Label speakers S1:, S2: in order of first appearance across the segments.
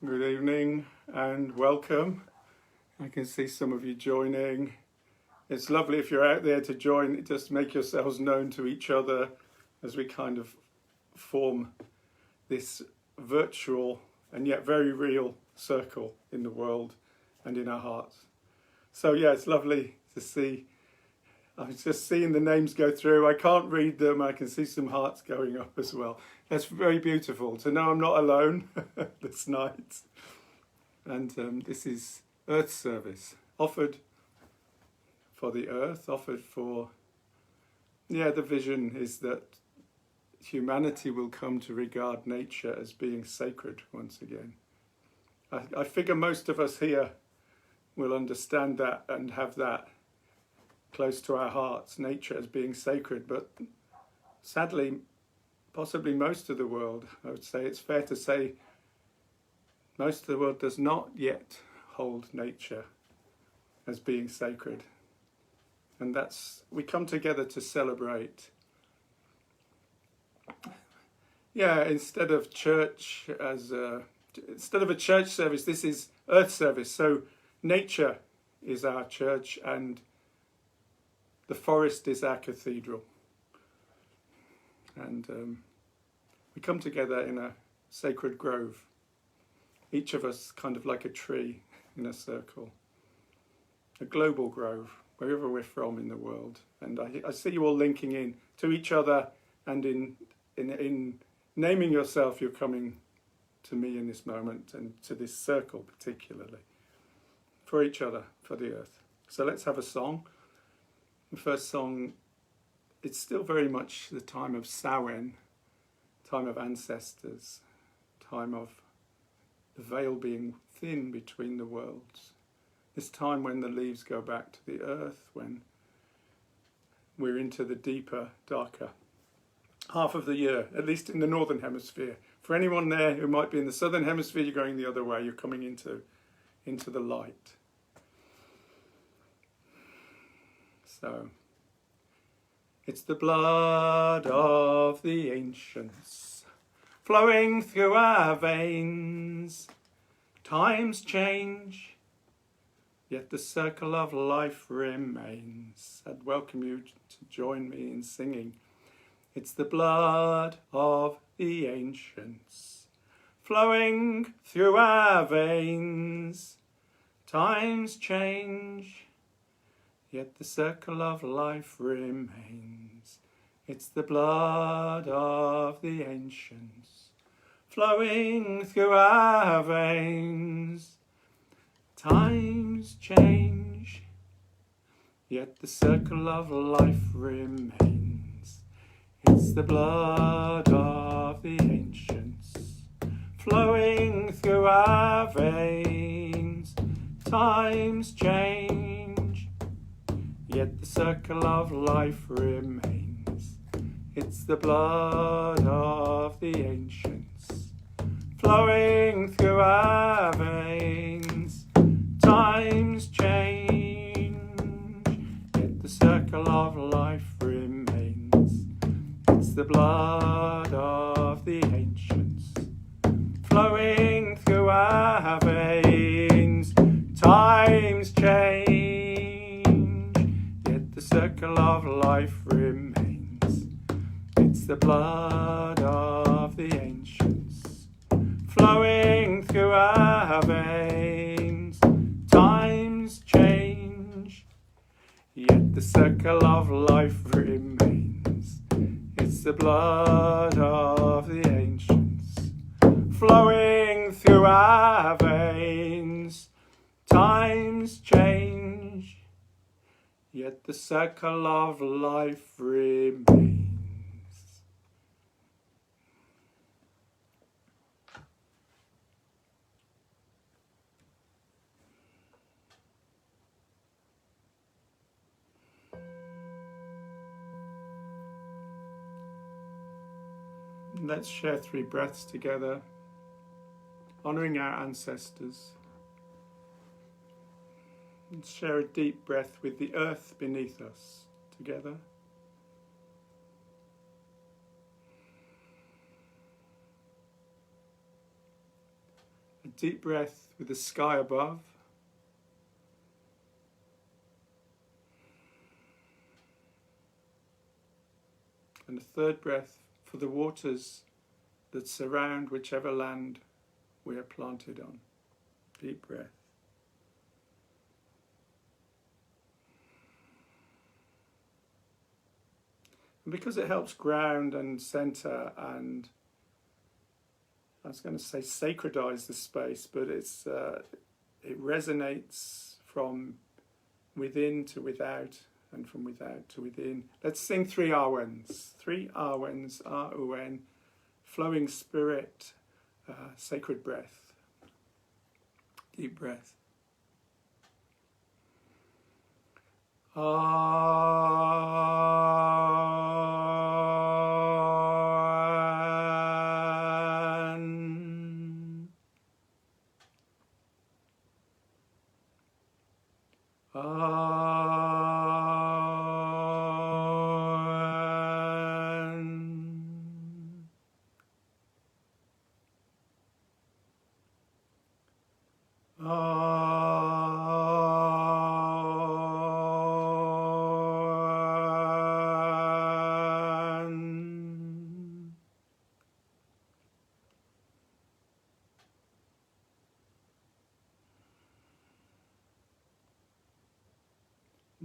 S1: Good evening and welcome. I can see some of you joining. It's lovely if you're out there to join, just make yourselves known to each other as we kind of form this virtual and yet very real circle in the world and in our hearts. So yeah, it's lovely to see. I'm just seeing the names go through. I can't read them. I can see some hearts going up as well. That's very beautiful to know I'm not alone this night. And this is Earth service, offered for the earth, offered for, the vision is that humanity will come to regard nature as being sacred once again. I figure most of us here will understand that and have that close to our hearts, nature as being sacred, but sadly, possibly most of the world, I would say it's fair to say, most of the world does not yet hold nature as being sacred. And we come together to celebrate. Instead of a church service, this is earth service. So nature is our church and the forest is our cathedral. And we come together in a sacred grove. Each of us kind of like a tree in a circle. A global grove, wherever we're from in the world. And I see you all linking in to each other, and in naming yourself, you're coming to me in this moment and to this circle particularly. For each other, for the earth. So let's have a song. The first song, it's still very much the time of Samhain, time of ancestors, time of the veil being thin between the worlds. This time when the leaves go back to the earth, when we're into the deeper, darker half of the year, at least in the northern hemisphere. For anyone there who might be in the southern hemisphere, you're going the other way, you're coming into the light. So, it's the blood of the ancients flowing through our veins. Times change, yet the circle of life remains. I'd welcome you to join me in singing. It's the blood of the ancients flowing through our veins. Times change, yet the circle of life remains. It's the blood of the ancients flowing through our veins. Times change, yet the circle of life remains. It's the blood of the ancients flowing through our veins. Times change, yet the circle of life remains. It's the blood of the ancients flowing through our veins. Times change, yet the circle of life remains. It's the blood of the ancients flowing through our veins. Times change, yet the circle of life remains. It's the blood of the ancients flowing through our veins. Times change, yet the circle of life remains. It's the blood of the ancients flowing through our veins. Times change, yet the circle of life remains. Let's share 3 breaths together, honouring our ancestors. And share a deep breath with the earth beneath us together. A deep breath with the sky above. And a third breath for the waters that surround whichever land we are planted on. Deep breath. And because it helps ground and centre and, I was going to say sacredize the space, but it resonates from within to without and from without to within. Let's sing 3 Arwens. 3 Arwens, R-O-N, flowing spirit, sacred breath. Deep breath.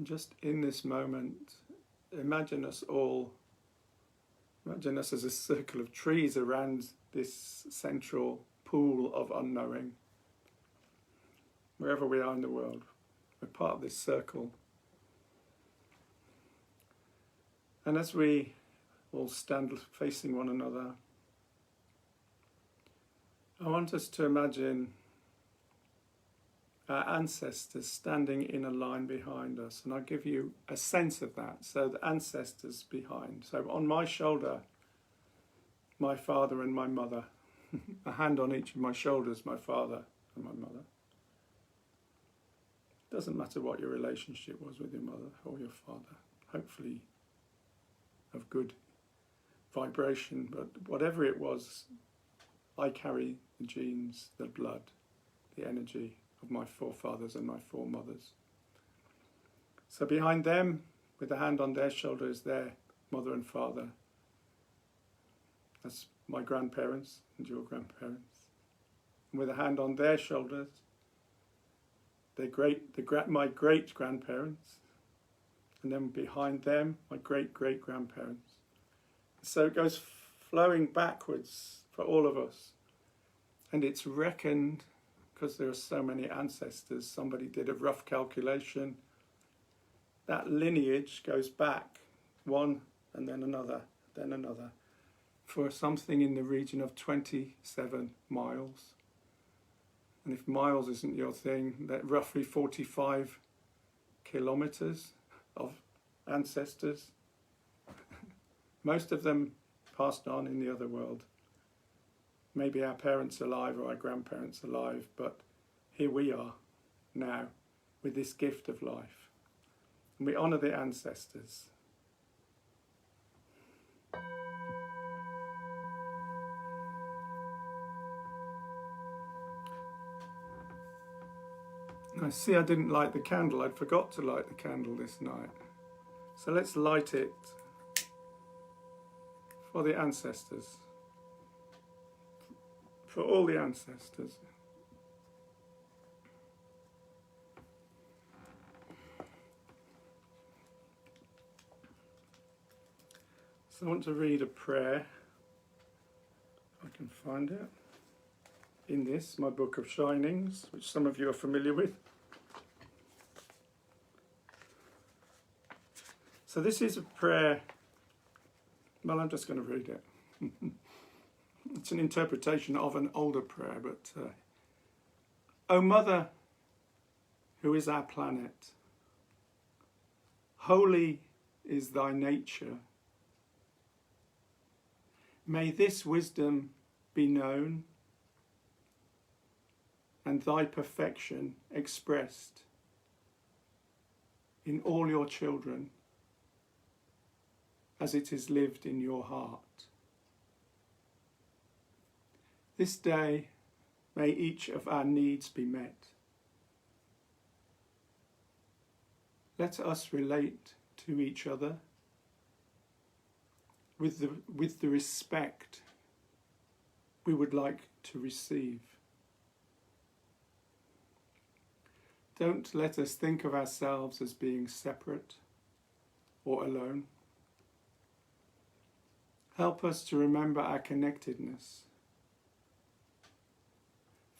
S1: Just in this moment, imagine us as a circle of trees around this central pool of unknowing. Wherever we are in the world, we're part of this circle. And as we all stand facing one another, I want us to imagine our ancestors standing in a line behind us, and I'll give you a sense of that. So the ancestors behind. So on my shoulder, my father and my mother. A hand on each of my shoulders, my father and my mother. Doesn't matter what your relationship was with your mother or your father. Hopefully of good vibration, but whatever it was, I carry the genes, the blood, the energy of my forefathers and my foremothers. So behind them, with a hand on their shoulder, is their mother and father. That's my grandparents and your grandparents. And with a hand on their shoulders, my great-grandparents. And then behind them, my great-great-grandparents. So it goes flowing backwards for all of us. And it's reckoned, because there are so many ancestors, somebody did a rough calculation, that lineage goes back one and then another, for something in the region of 27 miles. And if miles isn't your thing, that roughly 45 kilometers of ancestors. Most of them passed on in the other world. Maybe our parents alive or our grandparents alive, but here we are now with this gift of life. And we honour the ancestors. I see I didn't light the candle. I'd forgot to light the candle this night. So let's light it for the ancestors. For all the ancestors. So I want to read a prayer, if I can find it, in this, my book of Shinings, which some of you are familiar with. So this is a prayer. Well, I'm just going to read it. It's an interpretation of an older prayer, but O Mother, who is our planet, holy is thy nature. May this wisdom be known and thy perfection expressed in all your children as it is lived in your heart. This day may each of our needs be met. Let us relate to each other with the respect we would like to receive. Don't let us think of ourselves as being separate or alone. Help us to remember our connectedness,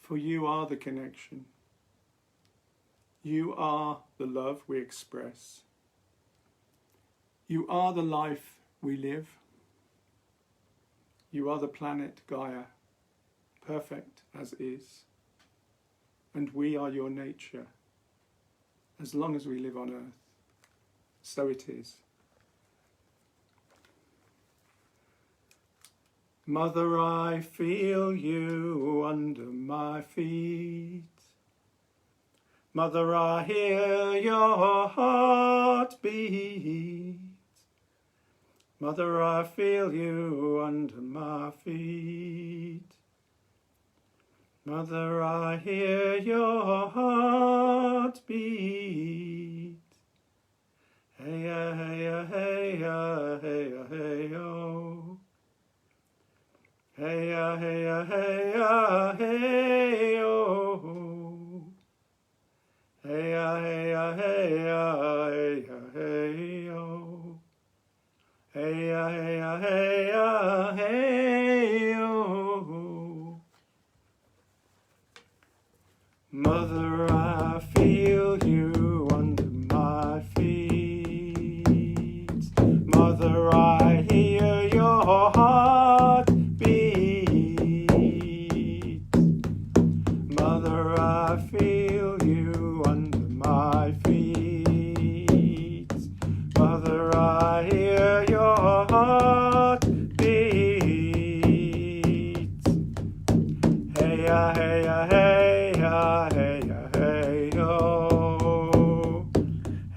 S1: for you are the connection. You are the love we express. You are the life we live. You are the planet Gaia, perfect as is. And we are your nature, as long as we live on earth. So it is. Mother, I feel you under my feet. Mother, I hear your heart beat. Mother, I feel you under my feet. Mother, I hear your heart beat. Hey, hey, hey, hey, hey, oh. Hey, hey, hey, hey, oh. Hey, hey, hey, hey, hey, oh. Hey, hey, hey, hey, oh. Mother, I feel you under my feet. Mother, I hear your heart beat. Mother, I feel you under my feet. Mother, I hear your heart beat. Hey, hey, hey, hey, hey, oh.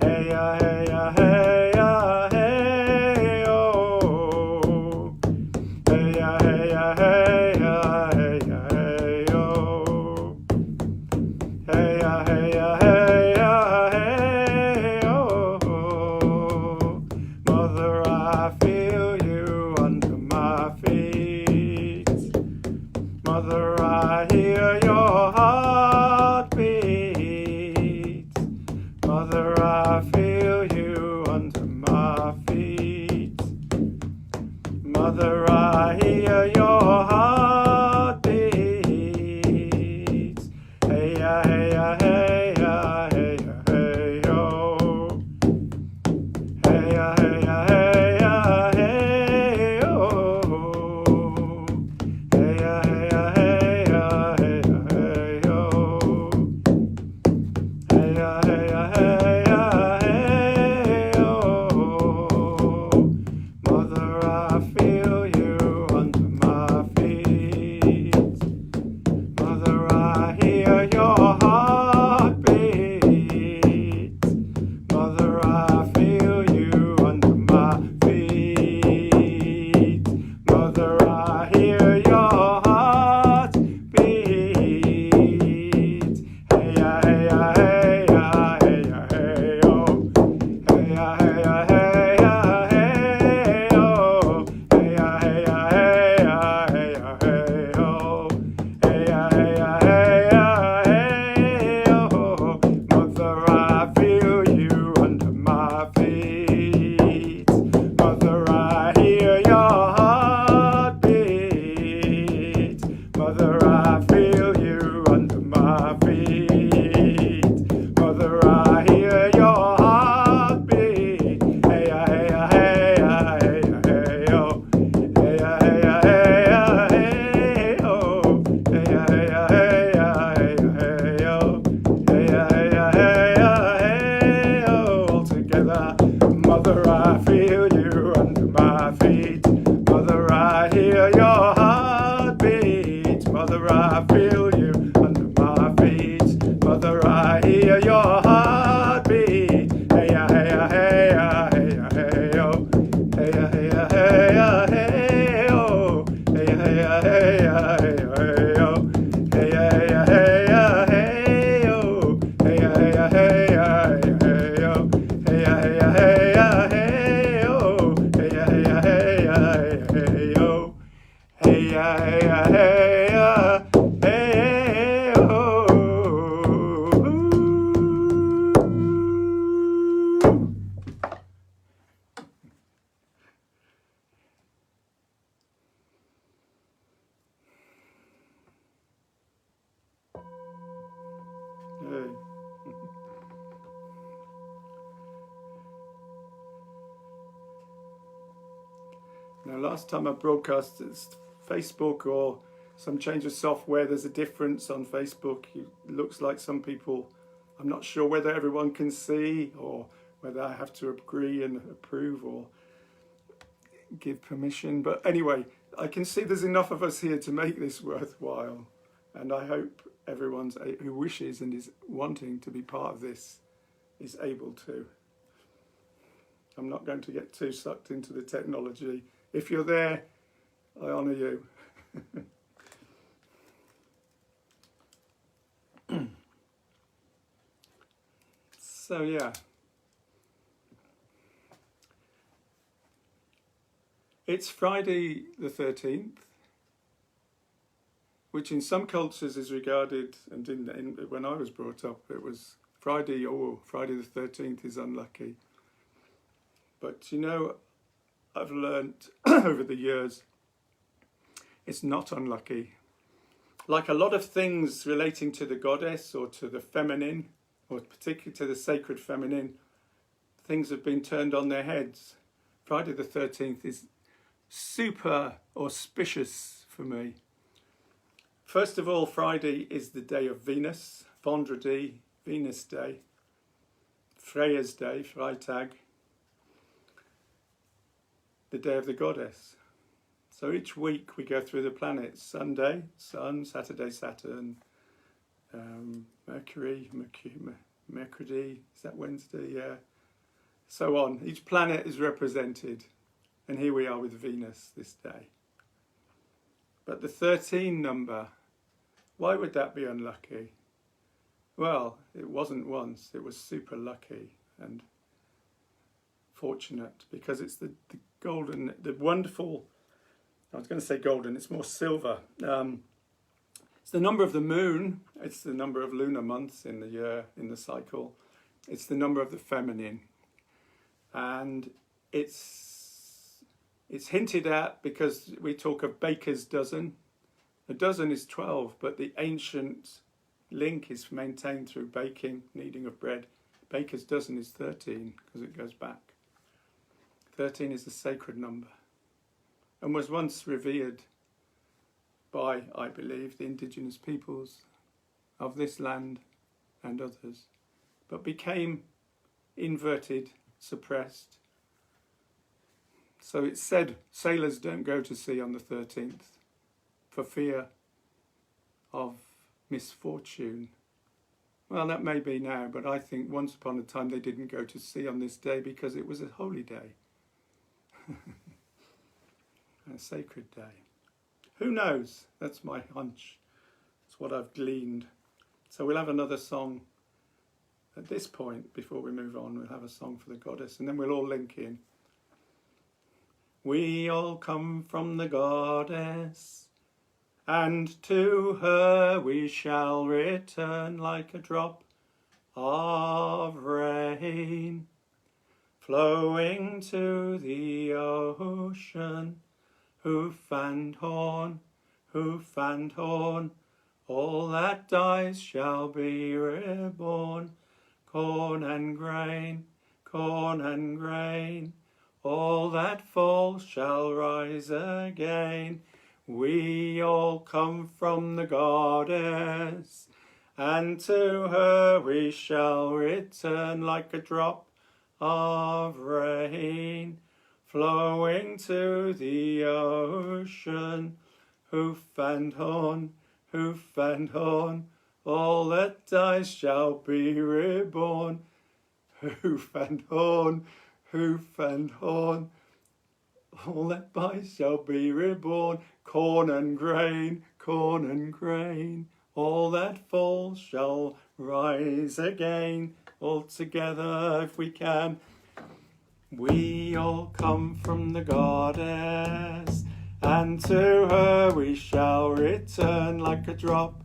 S1: Hey, hey, hey, hey, oh. Hey, hey, hey, hey, hey, oh. Hey, hey, hey, hey, oh. Mother, I feel you under my feet. Mother, I hear your heart beat. Mother, I feel you under my feet. Mother, I hear your heart beat. Hey, hey, hey, hey, hey, oh. Hey, hey, hey, hey, oh. Hey, hey, hey, hey, hey, oh. Hey, hey, hey, hey, oh. Mother, I feel you under my feet. Mother, I hear your heart beat. Mother, I feel you under my feet. Mother, I hear your heart beat. Hey, hey, hey, hey, Now, last time I broadcast it's Facebook or some change of software, there's a difference on Facebook. It looks like some people, I'm not sure whether everyone can see or whether I have to agree and approve or give permission. But anyway, I can see there's enough of us here to make this worthwhile. And I hope everyone who wishes and is wanting to be part of this is able to. I'm not going to get too sucked into the technology. If you're there, I honour you. So yeah, it's Friday the 13th, which in some cultures is regarded, and when I was brought up, it was Friday the 13th is unlucky. But you know, I've learnt over the years, it's not unlucky. Like a lot of things relating to the goddess or to the feminine, or particularly to the sacred feminine, things have been turned on their heads. Friday the 13th is super auspicious for me. First of all, Friday is the day of Venus, Vendredi, Venus Day, Freya's Day, Freitag, the day of the goddess. So each week we go through the planets: Sunday, Sun; Saturday, Saturn; Mercury, is that Wednesday? Yeah. So on. Each planet is represented. And here we are with Venus this day. But the 13 number, why would that be unlucky? Well, it wasn't once. It was super lucky and fortunate, because it's the golden, the wonderful, I was going to say golden, it's more silver. It's the number of the moon. It's the number of lunar months in the year, in the cycle. It's the number of the feminine. And it's hinted at because we talk of baker's dozen. A dozen is 12, but the ancient link is maintained through baking, kneading of bread. Baker's dozen is 13 because it goes back. 13 is the sacred number and was once revered by, I believe, the indigenous peoples of this land and others, but became inverted, suppressed. So it's said sailors don't go to sea on the 13th for fear of misfortune. Well, that may be now, but I think once upon a time they didn't go to sea on this day because it was a holy day, a sacred day. Who knows? That's my hunch. It's what I've gleaned. So we'll have another song at this point before we move on. We'll have a song for the goddess and then we'll all link in. We all come from the goddess, and to her we shall return like a drop of rain, flowing to the ocean. Hoof and horn, all that dies shall be reborn. Corn and grain, all that falls shall rise again. We all come from the goddess, and to her we shall return like a drop of rain, flowing to the ocean. Hoof and horn, all that dies shall be reborn. Hoof and horn, all that dies shall be reborn. Corn and grain, all that falls shall rise again. All together if we can. We all come from the goddess, and to her we shall return like a drop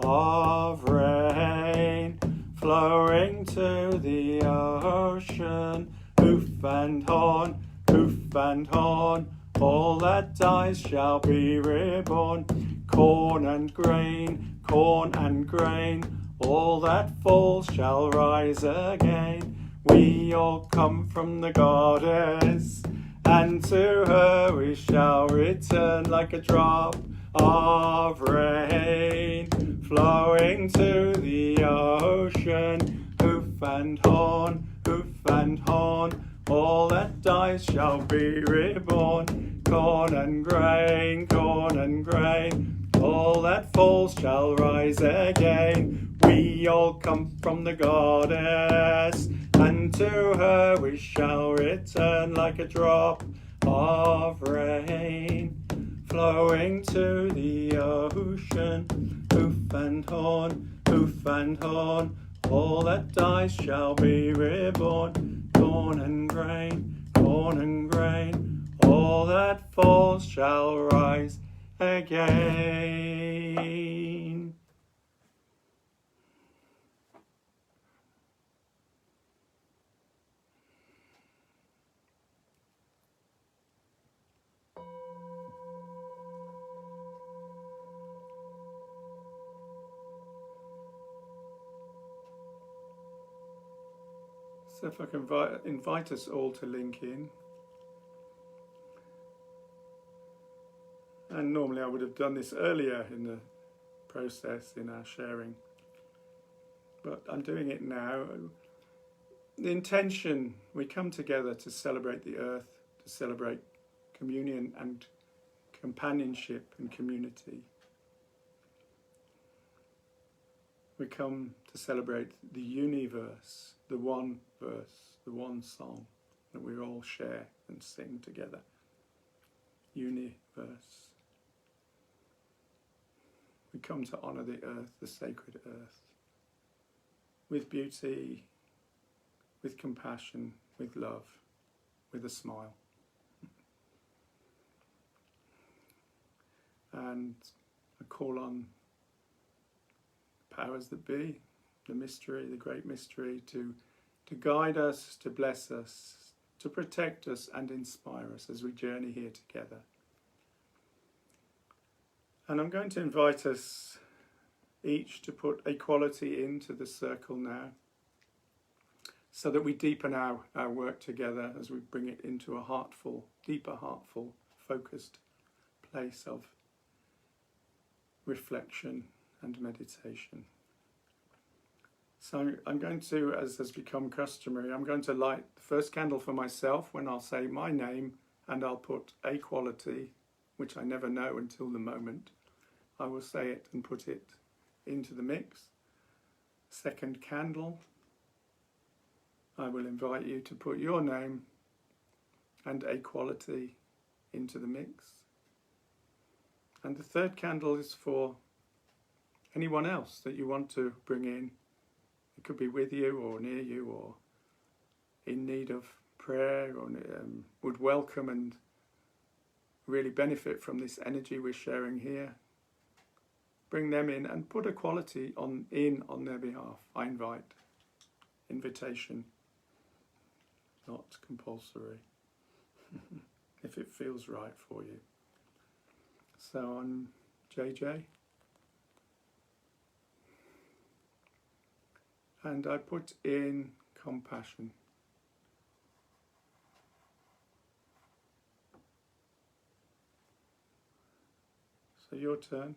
S1: of rain, flowing to the ocean. Hoof and horn, all that dies shall be reborn. Corn and grain, all that falls shall rise again. We all come from the goddess, and to her we shall return like a drop of rain, flowing to the ocean. Hoof and horn, all that dies shall be reborn. Corn and grain, all that falls shall rise again. We all come from the goddess, and to her we shall return like a drop of rain, flowing to the ocean. Hoof and horn, all that dies shall be reborn. Corn and grain, all that falls shall rise again. So if I can invite us all to link in. And normally I would have done this earlier in the process, in our sharing. But I'm doing it now. The intention, we come together to celebrate the earth, to celebrate communion and companionship and community. We come to celebrate the universe, the one verse, the one song that we all share and sing together. Universe. We come to honour the earth, the sacred earth, with beauty, with compassion, with love, with a smile. And I call on powers that be, the mystery, the great mystery, to guide us, to bless us, to protect us and inspire us as we journey here together. And I'm going to invite us each to put a quality into the circle now, so that we deepen our work together as we bring it into a heartful, deeper heartful, focused place of reflection and meditation. So I'm going to, as has become customary, I'm going to light the first candle for myself when I'll say my name, and I'll put a quality, which I never know until the moment. I will say it and put it into the mix. Second candle, I will invite you to put your name and a quality into the mix. And the third candle is for anyone else that you want to bring in. It could be with you or near you or in need of prayer, or would welcome and really benefit from this energy we're sharing here. Bring them in and put a quality on their behalf. I invite. Invitation, not compulsory, if it feels right for you. So I'm JJ. And I put in compassion. So your turn.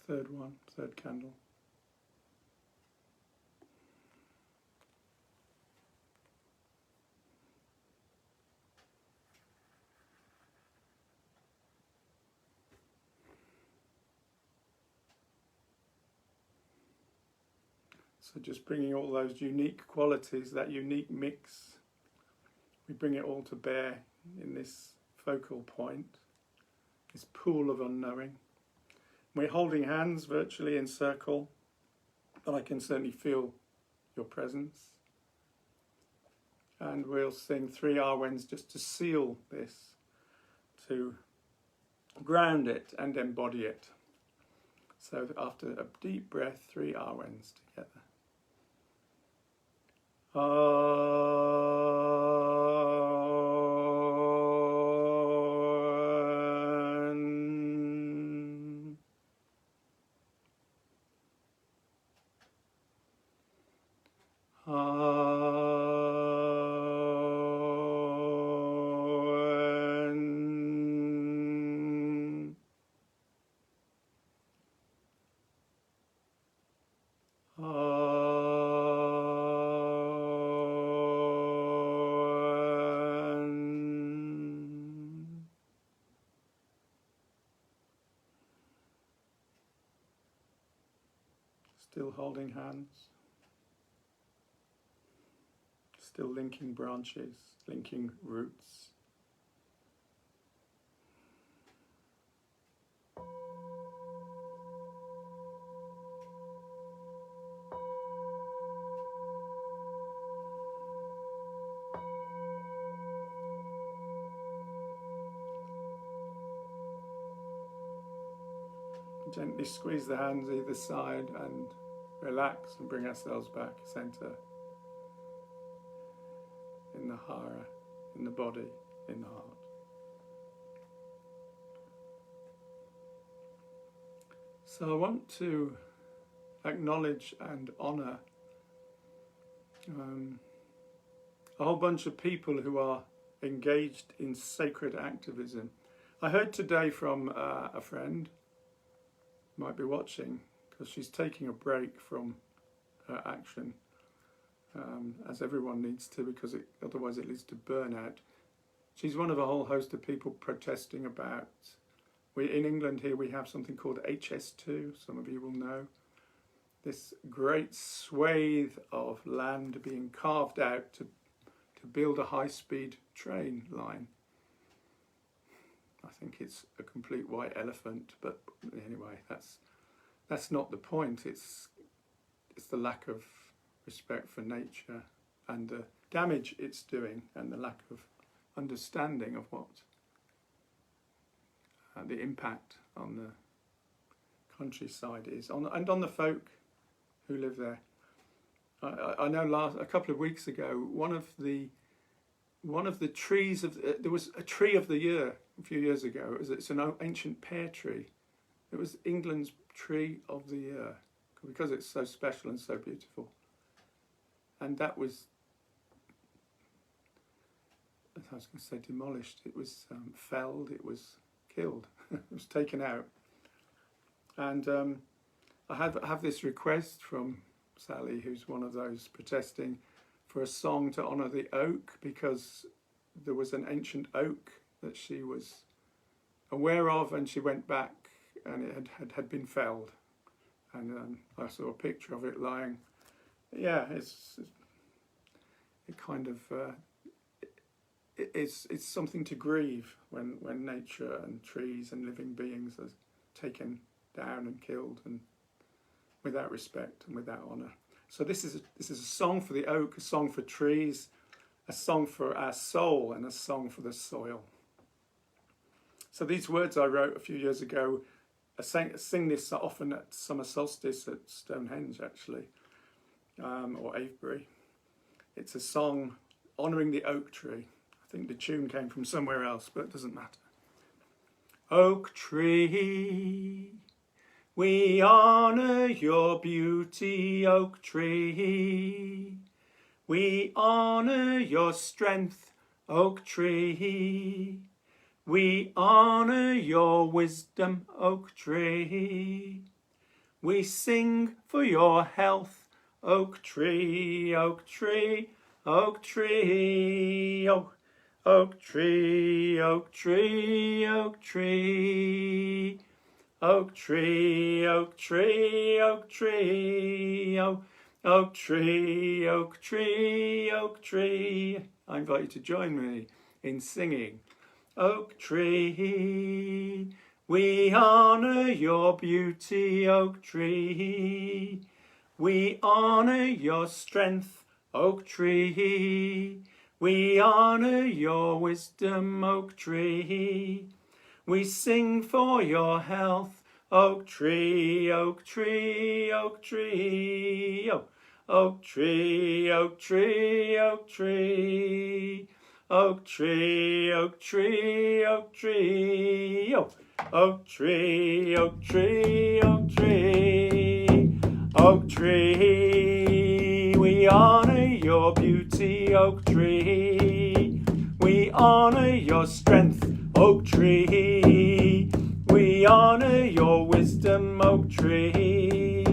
S1: Third one, third candle. So just bringing all those unique qualities, that unique mix, we bring it all to bear in this focal point, this pool of unknowing. We're holding hands virtually in circle, but I can certainly feel your presence. And we'll sing 3 Arwens just to seal this, to ground it and embody it. So after a deep breath, 3 Arwens together. Still holding hands, still linking branches, linking roots. Gently squeeze the hands either side and relax and bring ourselves back center in the hara, in the body, in the heart. So I want to acknowledge and honour a whole bunch of people who are engaged in sacred activism. I heard today from a friend, might be watching, because she's taking a break from her action, as everyone needs to, because otherwise it leads to burnout. She's one of a whole host of people protesting about, in England here we have something called HS2, some of you will know, this great swathe of land being carved out to build a high-speed train line. I think it's a complete white elephant, but anyway, that's not the point. It's the lack of respect for nature and the damage it's doing, and the lack of understanding of what the impact on the countryside is, and on the folk who live there. I know a couple of weeks ago, one of the trees there was a tree of the year a few years ago. It's an ancient pear tree. It was England's tree of the year because it's so special and so beautiful. And that was, I was going to say demolished. It was felled. It was killed. It was taken out. And I have this request from Sally, who's one of those protesting, for a song to honour the oak, because there was an ancient oak that she was aware of, and she went back and it had been felled. And I saw a picture of it lying. Yeah, it's something to grieve when nature and trees and living beings are taken down and killed, and without respect and without honour. So this is a song for the oak, a song for trees, a song for our soul, and a song for the soil. So these words I wrote a few years ago. I sing this often at summer solstice at Stonehenge, actually, or Avebury. It's a song honouring the oak tree. I think the tune came from somewhere else, but it doesn't matter. Oak tree, we honour your beauty, oak tree. We honour your strength, oak tree. We honour your wisdom, oak tree. We sing for your health, oak tree, oak tree, oak tree, oak tree, oak tree, oak tree. Oak tree, oak tree, oak tree, oak tree, oak tree, oak tree. I invite you to join me in singing. Oak tree, we honour your beauty, oak tree. We honour your strength, oak tree. We honour your wisdom, oak tree. We sing for your health, oak tree, oak tree, oak tree. Oak tree, oak tree, oak tree. Oak tree, oak tree, oak tree. Oh. Oak tree, oak tree, oak tree. Oak tree, we honor your beauty, oak tree. We honor your strength, oak tree. We honor your wisdom, oak tree.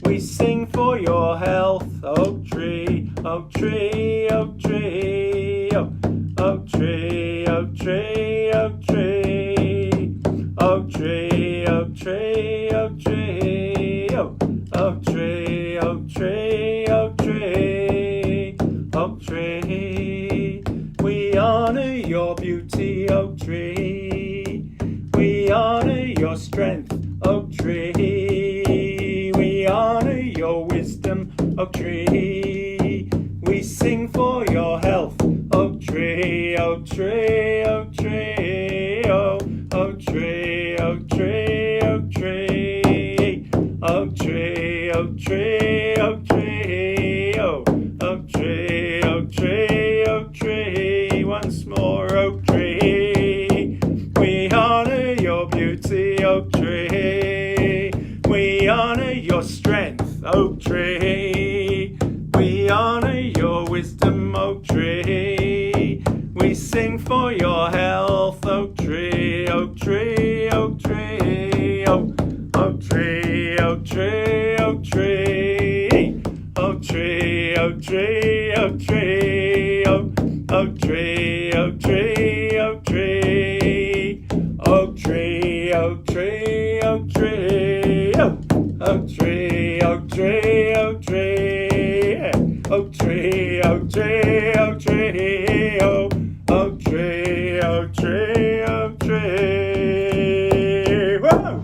S1: We sing for your health, oak tree, oak tree, oak tree. Oh, oak tree, oak tree, oak tree. Oak tree, oak tree, oak tree. Oh, oak tree, oak tree, oak tree. Oak tree, we honor your beauty, oak tree. We honor your strength, oak tree. We honor your wisdom, oak tree. We sing for your health, oak tree, oak tree, oak tree. Oh, oak tree, oak tree, oak tree. Oak tree, oak tree, oak tree. Oh, oak tree, oak tree, oak tree. Once more, oak tree. We honor your beauty, oak tree. We honor your strength, oak tree. We honor your wisdom, oak tree. We sing for your health, oak tree, oak tree, oak tree. Oh, oak tree, oak tree, oak tree. Oak tree, oak tree, oak tree. Oh, oak tree, oak tree, oak tree. Oak tree, oak tree, oak tree. Oh, oak tree, oak tree, oak tree. Oak tree, oak tree, oak tree. Oh, oak tree, oak tree, oak tree. Whoa!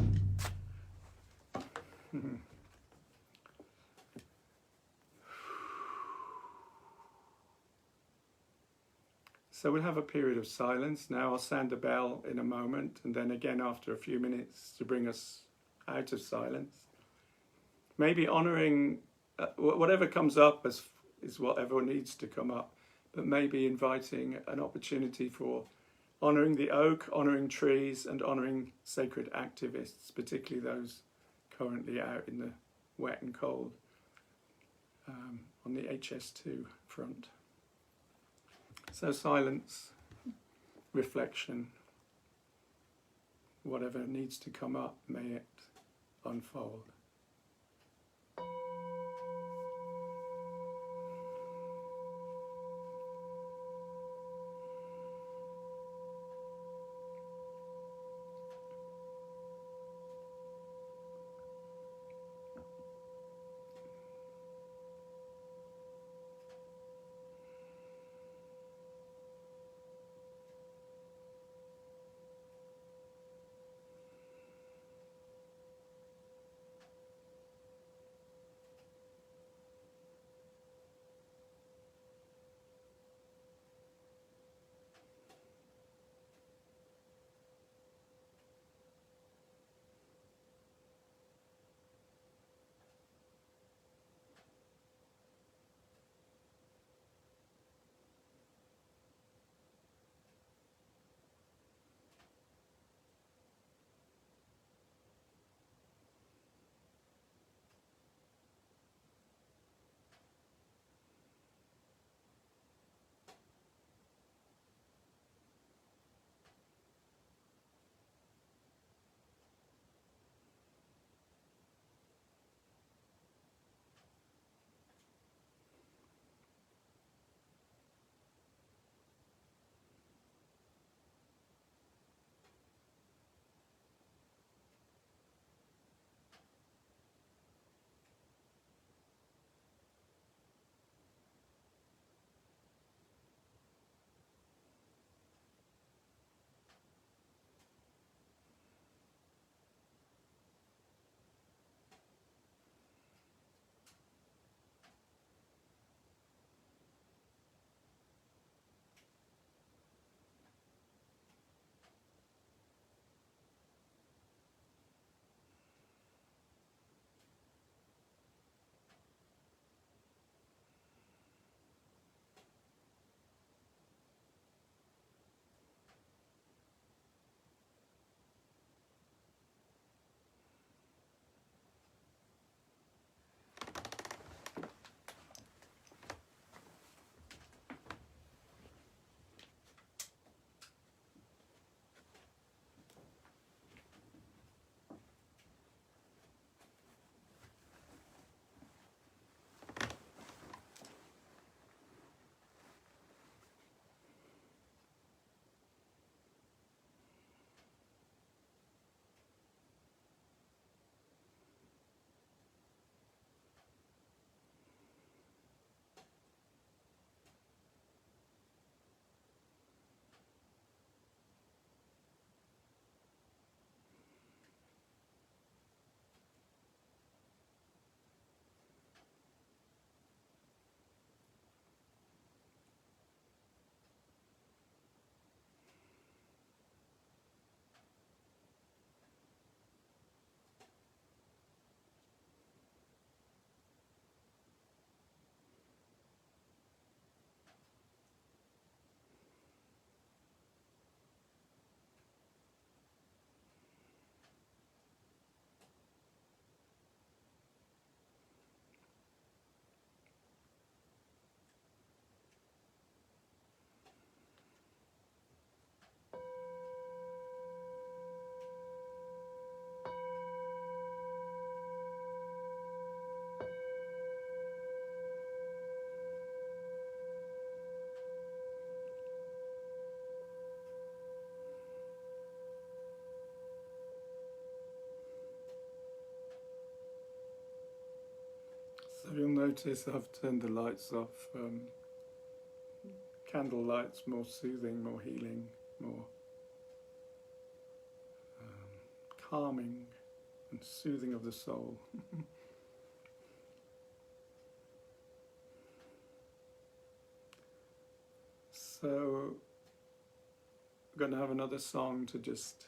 S1: So we'll have a period of silence. Now I'll sound the bell in a moment, and then again after a few minutes to bring us out of silence. Maybe honouring whatever comes up is whatever needs to come up, but maybe inviting an opportunity for honouring the oak, honouring trees, and honouring sacred activists, particularly those currently out in the wet and cold on the HS2 front. So silence, reflection, whatever needs to come up, may it unfold. So you'll notice I've turned the lights off. Candle lights, more soothing, more healing, more calming and soothing of the soul. So we're going to have another song to just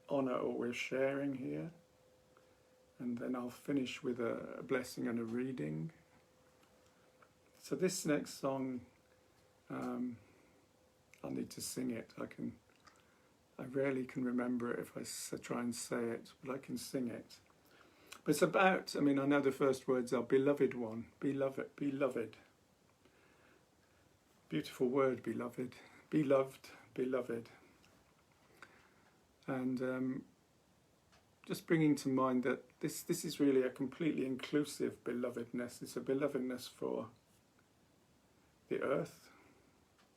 S1: honour what we're sharing here, and then I'll finish with a blessing and a reading. So this next song, I'll need to sing it. I rarely can remember it if I try and say it, but I can sing it. But it's about, I know the first words are beloved one, beloved, beloved. Beautiful word, beloved, beloved, beloved. And just bringing to mind that this is really a completely inclusive belovedness. It's a belovedness for the earth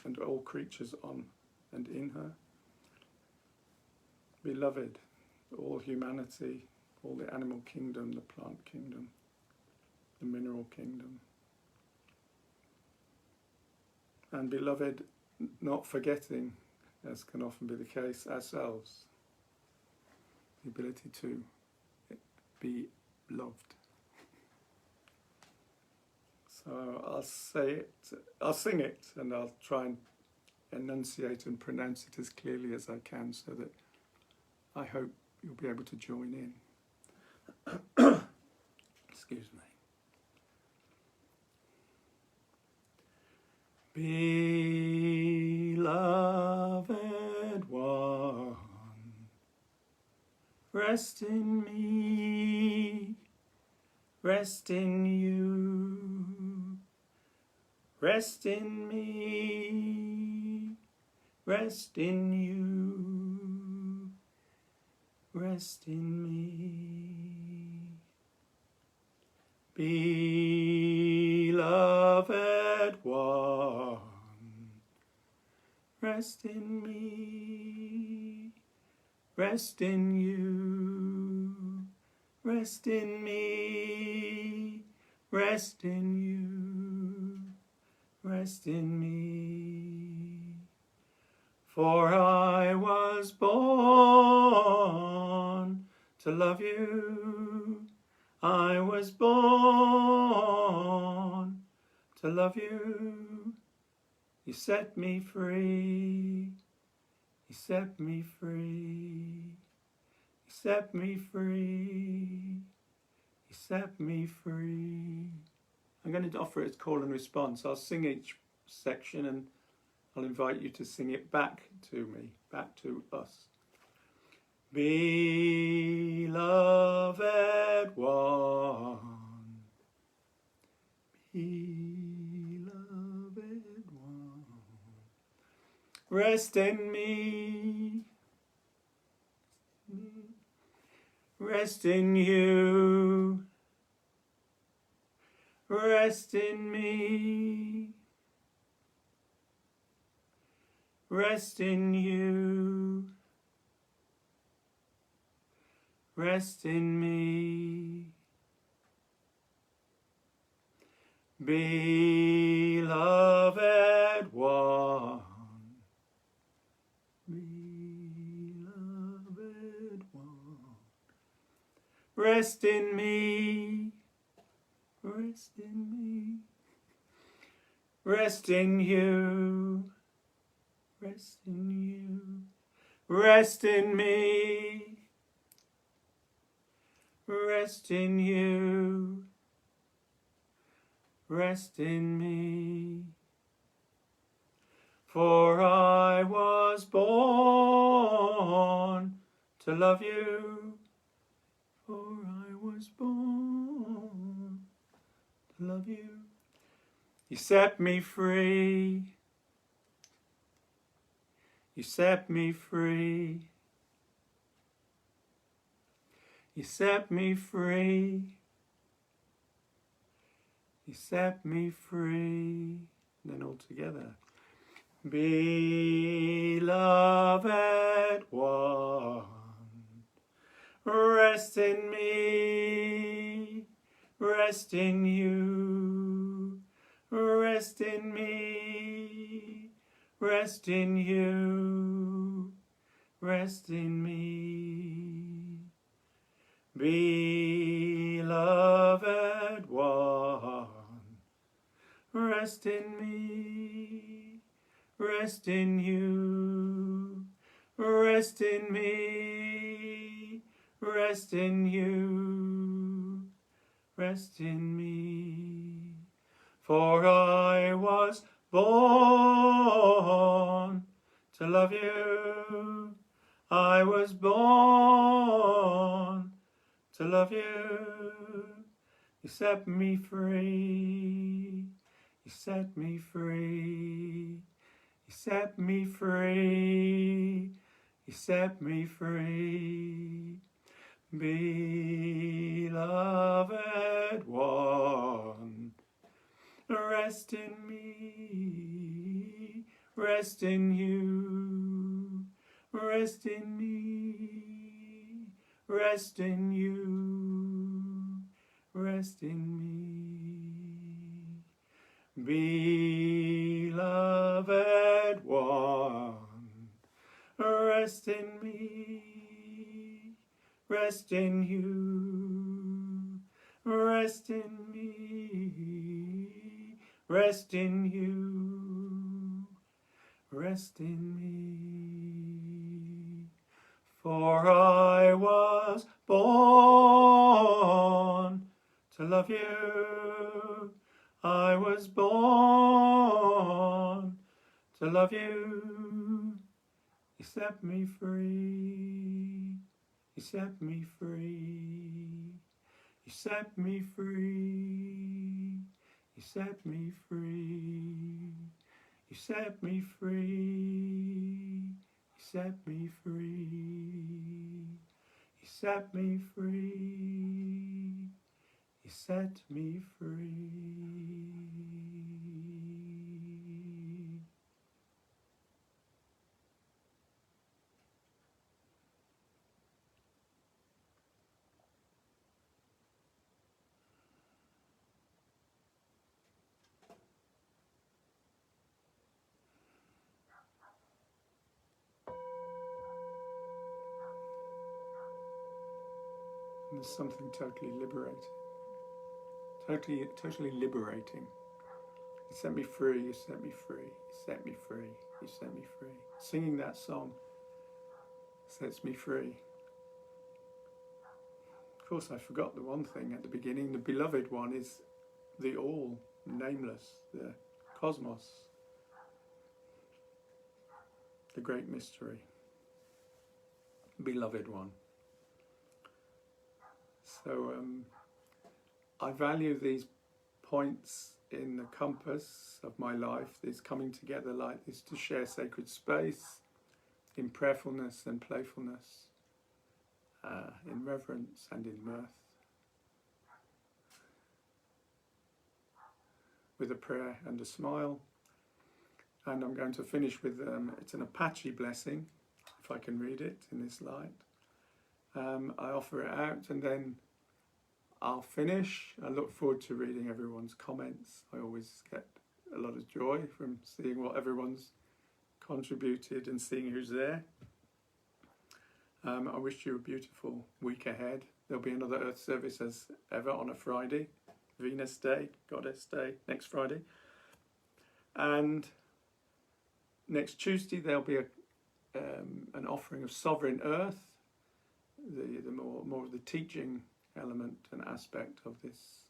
S1: and all creatures on and in her. Beloved, all humanity, all the animal kingdom, the plant kingdom, the mineral kingdom. And beloved, not forgetting, as can often be the case, ourselves. The ability to be loved. So I'll sing it, and I'll try and enunciate and pronounce it as clearly as I can, so that I hope you'll be able to join in. Excuse me. Beloved one, rest in me, rest in you, rest in me, rest in you, rest in me. Beloved one, rest in me, rest in you, rest in me, rest in you, rest in me. For I was born to love you, I was born to love you. You set me free, you set me free, you set me free, you set me free. I'm going to offer it as call and response. I'll sing each section and I'll invite you to sing it back to me, back to us. Beloved one, beloved one, rest in me, rest in you, rest in me, rest in you, rest in me. Beloved one, beloved one, rest in me, rest in me, rest in you, rest in you, rest in me, rest in you, rest in me. For I was born to love you, for I was born to love you. You set me free, you set me free, you set me free, you set me free. And then all together. Beloved one, rest in me, rest rest in you, rest in me, rest in you, rest in me. Beloved one, rest in me, rest in you, rest in me, rest in you, rest in me. For I was born to love you, I was born to love you. You set me free, you set me free, you set me free, you set me free. Beloved one, rest in me, rest in you, rest in me, rest in you, rest in me. Beloved one, rest in me, rest in you, rest in me, rest in you, rest in me. For I was born to love you, I was born to love you. You set me free, you set me free, you set me free, you set me free, you set me free, you set me free, you set me free, you set me free. There's something totally liberating. Totally liberating. You set me free, you set me free, you set me free, you set me free. Singing that song sets me free. Of course, I forgot the one thing at the beginning. The beloved one is the all, nameless, the cosmos, the great mystery. Beloved one. So I value these points in the compass of my life, this coming together like this to share sacred space in prayerfulness and playfulness, in reverence and in mirth, with a prayer and a smile. And I'm going to finish with, it's an Apache blessing, if I can read it in this light. I offer it out and then I'll finish. I look forward to reading everyone's comments. I always get a lot of joy from seeing what everyone's contributed and seeing who's there. I wish you a beautiful week ahead. There'll be another Earth service as ever on a Friday, Venus Day, Goddess Day, next Friday. And next Tuesday there'll be an offering of Sovereign Earth, the more of the teaching element and aspect of this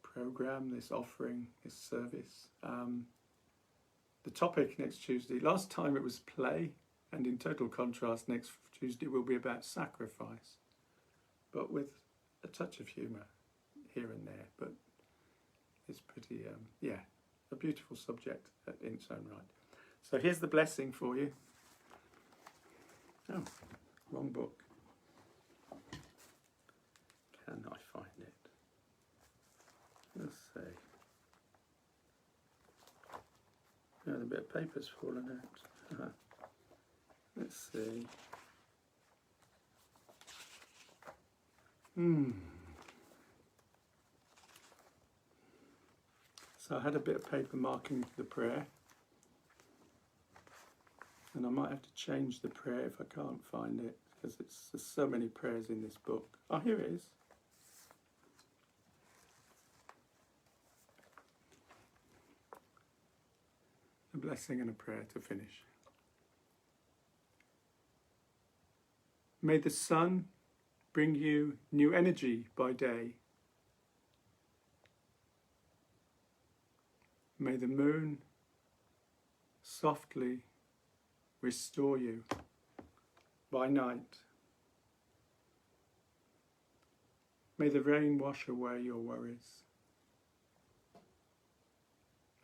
S1: program, this offering, this service. The topic next Tuesday, last time it was play, and in total contrast, next Tuesday will be about sacrifice, but with a touch of humour here and there. But it's pretty, a beautiful subject in its own right. So here's the blessing for you. Oh, wrong book. Can I find it? Let's see. Oh, a bit of paper's fallen out. Let's see. So I had a bit of paper marking the prayer, and I might have to change the prayer if I can't find it, because there's so many prayers in this book. Oh, here it is. A blessing and a prayer to finish. May the sun bring you new energy by day. May the moon softly restore you by night. May the rain wash away your worries,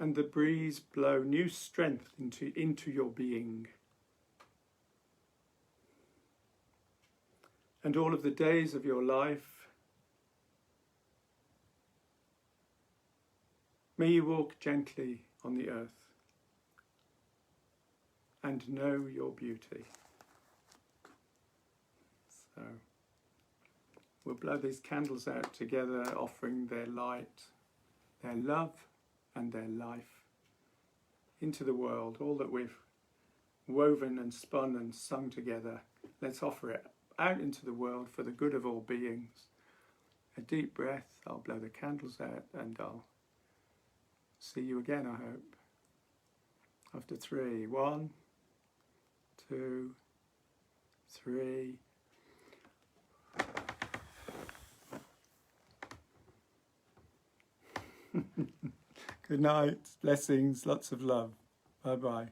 S1: and the breeze blow new strength into your being. And all of the days of your life, may you walk gently on the earth and know your beauty. So we'll blow these candles out together, offering their light, their love and their life into the world. All that we've woven and spun and sung together, let's offer it out into the world for the good of all beings. A deep breath, I'll blow the candles out, and I'll see you again, I hope. After 3. 1, 2, 3. Good night, blessings, lots of love. Bye-bye.